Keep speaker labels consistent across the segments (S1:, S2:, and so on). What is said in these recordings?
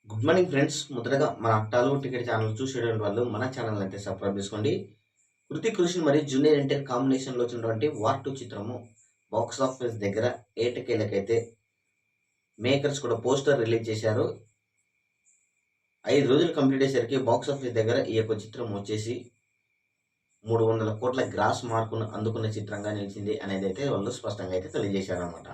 S1: Good morning friends. మొదటగా మన Tollywood ticket channel చూసేటువంటి వాళ్ళు మన ఛానల్ అయితే సబ్స్క్రైబ్ చేసుకోండి. హృతిక్ రోషన్ మరియు జూనియర్ ఎన్టీఆర్ కాంబినేషన్లో వచ్చినటువంటి వార్ 2 చిత్రము బాక్స్ ఆఫీస్ దగ్గర ఏటకేలకైతే మేకర్స్ కూడా పోస్టర్ రిలీజ్ చేశారు. 5 రోజులు కంప్లీట్ అయ్యేసరికి బాక్స్ ఆఫీస్ దగ్గర ఈ యొక్క చిత్రం వచ్చేసి 300 కోట్ల గ్రాస్ మార్కును అందుకున్న చిత్రంగా నిలిచింది అనేది అయితే వాళ్ళు స్పష్టంగా అయితే తెలియజేశారనమాట.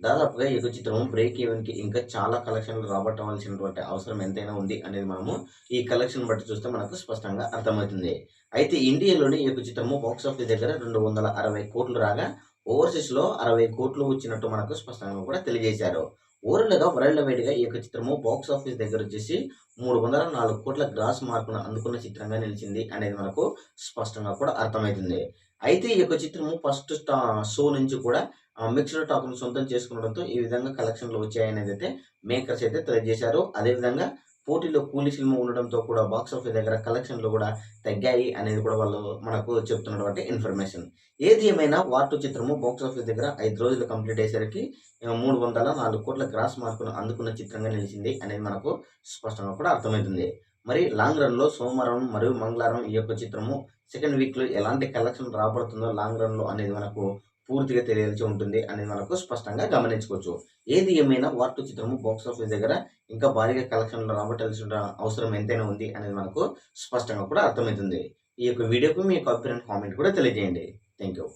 S1: దాదాపుగా ఈ యొక్క చిత్రం బ్రేక్ ఈవెన్‌కి ఇంకా చాలా కలెక్షన్‌లు రాబట్టవలసినటువంటి అవసరం ఎంతైనా ఉంది అనేది మనము ఈ కలెక్షన్ బట్టి చూస్తే మనకు స్పష్టంగా అర్థమవుతుంది. అయితే ఇండియాలోని ఈ యొక్క చిత్రము బాక్స్ ఆఫీస్ దగ్గర 260,00,00,000 రాగా ఓవర్‌సీస్‌లో 60,00,00,000 వచ్చినట్టు మనకు స్పష్టంగా కూడా తెలియజేశారు. ఓవరాల్‌గా వరల్డ్ వైడ్‌గా ఈ యొక్క చిత్రము బాక్స్ ఆఫీస్ దగ్గర వచ్చేసి 304,00,00,000 గ్రాస్ మార్కును అందుకున్న చిత్రంగా నిలిచింది అనేది మనకు స్పష్టంగా కూడా అర్థమవుతుంది. అయితే ఈ యొక్క చిత్రము ఫస్ట్ షో నుంచి కూడా మిక్స్డ్ టాక్‌ని సొంతం చేసుకునడంతో ఈ విధంగా కలెక్షన్‌లు వచ్చాయనేదైతే మేకర్స్ అయితే తెలియజేశారు. అదేవిధంగా పోటీలో 'కూలీ' సినిమా ఉండడంతో కూడా బాక్స్ ఆఫీస్ దగ్గర కలెక్షన్‌లు కూడా తగ్గాయి అనేది కూడా వాళ్ళు మనకు చెప్తున్నటువంటి ఇన్ఫర్మేషన్. ఏది ఏమైనా 'వార్ 2' చిత్రము బాక్స్ ఆఫీస్ దగ్గర 5 రోజులు కంప్లీట్ అయ్యేసరికి 304,00,00,000 గ్రాస్ మార్కును అందుకున్న చిత్రంగా నిలిచింది అనేది మనకు స్పష్టంగా కూడా అర్థమవుతుంది. మరి లాంగ్ రన్‌లో సోమవారం మరియు మంగళవారం ఈ యొక్క చిత్రము సెకండ్ వీక్‌లో ఎలాంటి కలెక్షన్ రాబడుతుందో లాంగ్ రన్‌లో అనేది మనకు పూర్తిగా తెలియాల్సి ఉంటుంది అనేది మనకు స్పష్టంగా గమనించుకోవచ్చు. ఏది ఏమైనా 'వార్ 2' చిత్రము బాక్స్ ఆఫీస్ దగ్గర ఇంకా భారీగా కలెక్షన్‌లు రాబట్టాల్సిన అవసరం ఎంతైనా ఉంది అనేది మనకు స్పష్టంగా కూడా అర్థమవుతుంది. ఈ యొక్క వీడియోకు మీ యొక్క అభిప్రాయాన్ని కామెంట్ కూడా తెలియజేయండి. Thank you.